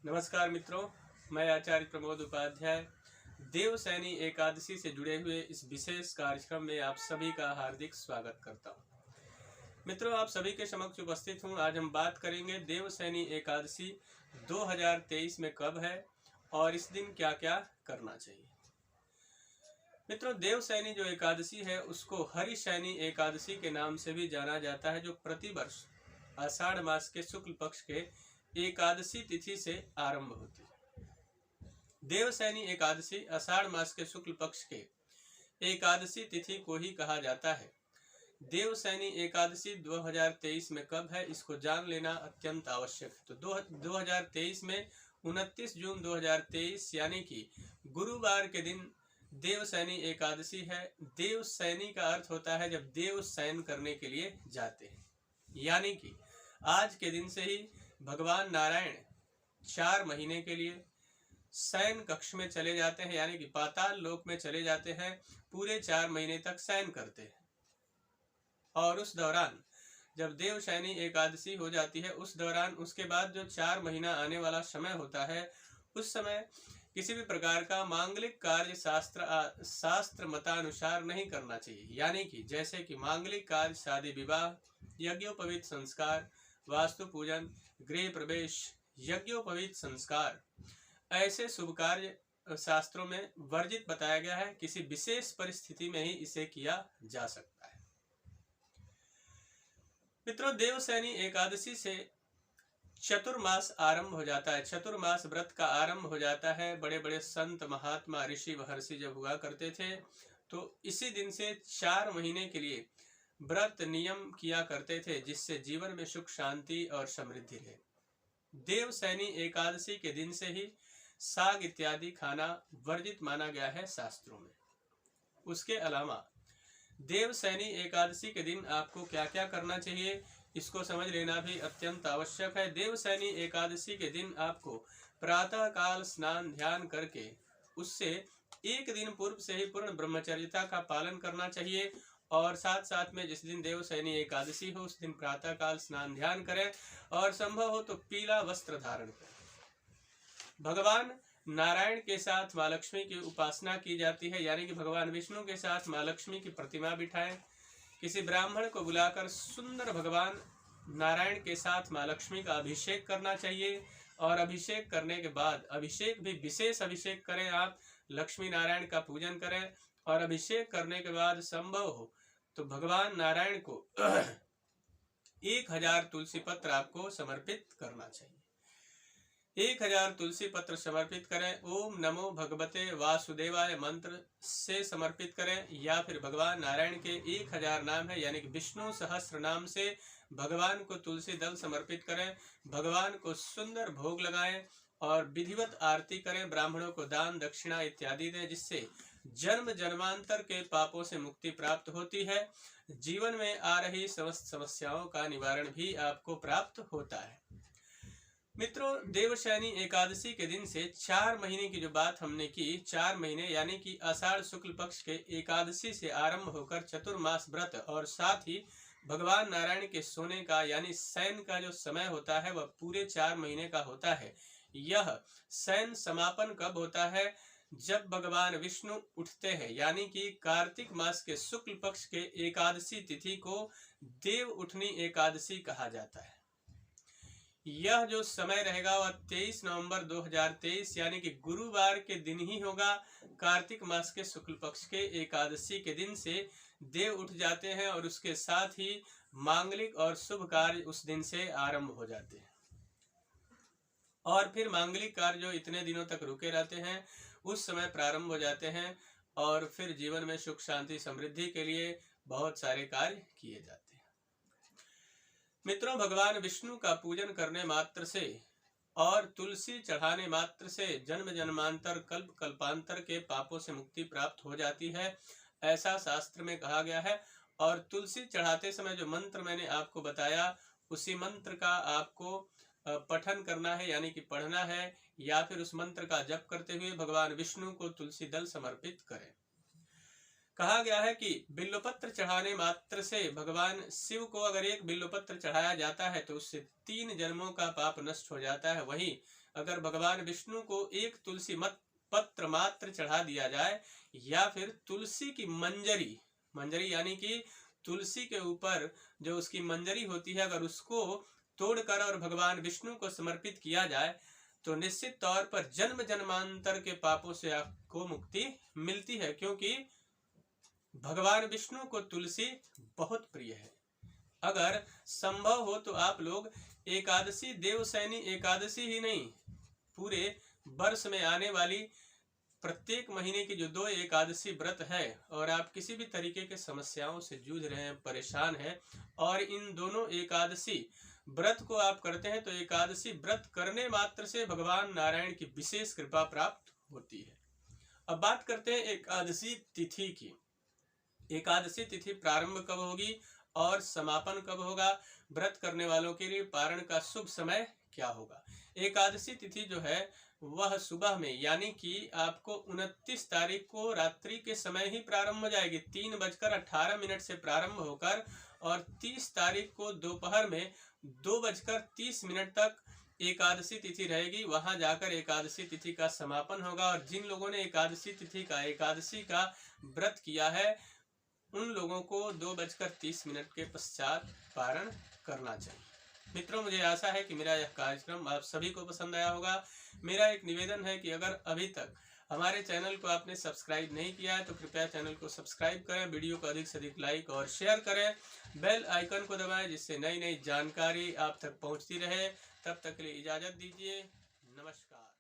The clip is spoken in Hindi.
नमस्कार मित्रों, मैं आचार्य प्रमोद उपाध्याय देवसैनी एकादशी से जुड़े हुए इस विशेष कार्यक्रम में आप सभी का हार्दिक स्वागत करता हूं। मित्रों, आप सभी के समक्ष उपस्थित हूं। आज हम बात करेंगे देवसैनी एकादशी 2023 में कब है और इस दिन क्या क्या करना चाहिए। मित्रों, देवसैनी जो एकादशी है उसको हरिशैनी एकादशी के नाम से भी जाना जाता है, जो प्रतिवर्ष आषाढ़ मास के शुक्ल पक्ष के एकादशी तिथि से आरंभ होती है। देवसैनी एकादशी आषाढ़ मास के शुक्ल पक्ष के एकादशी तिथि को ही कहा जाता है। देवसैनी एकादशी 2023 में कब है, इसको जान लेना अत्यंत आवश्यक है। तो 2023 में 29 जून 2023 यानी कि गुरुवार के दिन देवसैनी एकादशी है। देवसैनी का अर्थ होता है जब देव सैन करने के लिए जाते हैं, यानी कि आज के दिन से ही भगवान नारायण 4 महीने के लिए शयन कक्ष में चले जाते हैं, यानी कि पाताल लोक में चले जाते हैं। पूरे 4 महीने तक शयन करते हैं और उस दौरान जब देवशैनी एकादशी हो जाती है, उस दौरान उसके बाद जो 4 महीना आने वाला समय होता है, उस समय किसी भी प्रकार का मांगलिक कार्य शास्त्र मतानुसार नहीं करना चाहिए। यानी कि जैसे कि मांगलिक कार्य, शादी विवाह, यज्ञोपवीत संस्कार, वास्तु पूजन, गृह प्रवेश, यज्ञोपवीत संस्कार, ऐसे शुभ कार्य शास्त्रों में वर्जित बताया गया है। किसी विशेष परिस्थिति में ही इसे किया जा सकता है। मित्रों, देवसैनी एकादशी से चतुर्मास आरंभ हो जाता है। चतुर्मास व्रत का आरंभ हो जाता है। बड़े बड़े संत, महात्मा, ऋषि, महर्षि जब हुआ करते थे तो इसी दिन से 4 महीने के लिए व्रत नियम किया करते थे, जिससे जीवन में सुख, शांति और समृद्धि रहे। देवसैनी एकादशी के दिन से ही साग इत्यादि खाना वर्जित माना गया है शास्त्रों में। उसके अलावा देवसैनी एकादशी के दिन आपको क्या क्या करना चाहिए, इसको समझ लेना भी अत्यंत आवश्यक है। देवसैनी एकादशी के दिन आपको प्रातः काल स्नान ध्यान करके उससे एक दिन पूर्व से ही पूर्ण ब्रह्मचर्यता का पालन करना चाहिए और साथ साथ में जिस दिन देवसैनी एकादशी हो उस दिन प्रातः काल स्नान ध्यान करें और संभव हो तो पीला वस्त्र धारण करें। भगवान नारायण के साथ माँ लक्ष्मी की उपासना की जाती है, यानी कि भगवान विष्णु के साथ माँ लक्ष्मी की प्रतिमा बिठाएं। किसी ब्राह्मण को बुलाकर सुंदर भगवान नारायण के साथ माँ लक्ष्मी का अभिषेक करना चाहिए और अभिषेक करने के बाद अभिषेक भी विशेष अभिषेक करें। आप लक्ष्मी नारायण का पूजन करें और अभिषेक करने के बाद संभव हो तो भगवान नारायण को 1000 तुलसी पत्र आपको समर्पित करना चाहिए। 1000 तुलसी पत्र समर्पित करें। ओम नमो भगवते वासुदेवाय मंत्र से समर्पित करें, या फिर भगवान नारायण के 1000 नाम है, यानी कि विष्णु सहस्त्र नाम से भगवान को तुलसी दल समर्पित करें। भगवान को सुंदर भोग लगाएं और विधिवत आरती करें। ब्राह्मणों को दान दक्षिणा इत्यादि दें, जिससे जन्म जन्मांतर के पापों से मुक्ति प्राप्त होती है। जीवन में आ रही समस्त समस्याओं का निवारण भी आपको प्राप्त होता है। मित्रों, देवशैनी एकादशी के दिन से 4 महीने की जो बात हमने की, 4 महीने यानी कि आषाढ़ शुक्ल पक्ष के एकादशी से आरंभ होकर चतुर्मास व्रत और साथ ही भगवान नारायण के सोने का यानी शयन का जो समय होता है वह पूरे 4 महीने का होता है। यह शयन समापन कब होता है, जब भगवान विष्णु उठते हैं, यानी कि कार्तिक मास के शुक्ल पक्ष के एकादशी तिथि को देव उठनी एकादशी कहा जाता है। यह जो समय रहेगा वह 23 नवंबर 2023 यानी कि गुरुवार के दिन ही होगा। कार्तिक मास के शुक्ल पक्ष के एकादशी के दिन से देव उठ जाते हैं और उसके साथ ही मांगलिक और शुभ कार्य उस दिन से आरंभ हो जाते हैं और फिर मांगलिक कार्य जो इतने दिनों तक रुके रहते हैं उस समय प्रारंभ हो जाते हैं और फिर जीवन में सुख, शांति, समृद्धि के लिए बहुत सारे कार्य किए जाते हैं। मित्रों, भगवान विष्णु का पूजन करने मात्र से और तुलसी चढ़ाने मात्र से जन्म जन्मांतर कल्प कल्पांतर के पापों से मुक्ति प्राप्त हो जाती है, ऐसा शास्त्र में कहा गया है। और तुलसी चढ़ाते समय जो मंत्र मैंने आपको बताया उसी मंत्र का आपको पठन करना है, यानी कि पढ़ना है, या फिर उस मंत्र का जप करते हुए भगवान विष्णु को तुलसी दल समर्पित करें। कहा गया है कि बिल्वपत्र चढ़ाने मात्र से भगवान शिव को अगर एक बिल्वपत्र चढ़ाया जाता है तो उससे 3 जन्मों का पाप नष्ट हो जाता है। वहीं अगर भगवान विष्णु को एक तुलसी पत्र मात्र चढ़ा दिया जाए या फिर तुलसी की मंजरी यानी कि तुलसी के ऊपर जो उसकी मंजरी होती है, अगर उसको तोड़कर और भगवान विष्णु को समर्पित किया जाए तो निश्चित तौर पर जन्म जन्मांतर के पापों से आपको मुक्ति मिलती है, क्योंकि भगवान विष्णु को तुलसी बहुत प्रिय है। अगर संभव हो तो आप लोग एकादशी, देवशयनी एकादशी ही नहीं, पूरे वर्ष में आने वाली प्रत्येक महीने की जो 2 एकादशी व्रत है और आप किसी भी तरीके के समस्याओं से जूझ रहे हैं, परेशान हैं और इन दोनों एकादशी व्रत को आप करते हैं तो एकादशी व्रत करने मात्र से भगवान नारायण की विशेष कृपा प्राप्त होती है। अब बात करते हैं एकादशी तिथि की। एकादशी तिथि प्रारंभ कब होगी और समापन कब होगा? व्रत करने वालों के लिए पारण का शुभ समय क्या होगा? एकादशी तिथि जो है वह सुबह में यानी कि आपको 29 तारीख को रात्रि के समय ही प्रारंभ हो जाएगी। 3:18 से प्रारंभ होकर और 30 तारीख को दोपहर में 2:30 तक एकादशी तिथि रहेगी। वहां जाकर एकादशी तिथि का समापन होगा और जिन लोगों ने एकादशी का व्रत किया है उन लोगों को 2:30 के पश्चात पारण करना चाहिए। मित्रों, मुझे आशा है कि मेरा यह कार्यक्रम आप सभी को पसंद आया होगा। मेरा एक निवेदन है कि अगर अभी तक हमारे चैनल को आपने सब्सक्राइब नहीं किया है तो कृपया चैनल को सब्सक्राइब करें, वीडियो को अधिक से अधिक लाइक और शेयर करें, बेल आइकन को दबाएं जिससे नई नई जानकारी आप तक पहुंचती रहे। तब तक के लिए इजाज़त दीजिए। नमस्कार।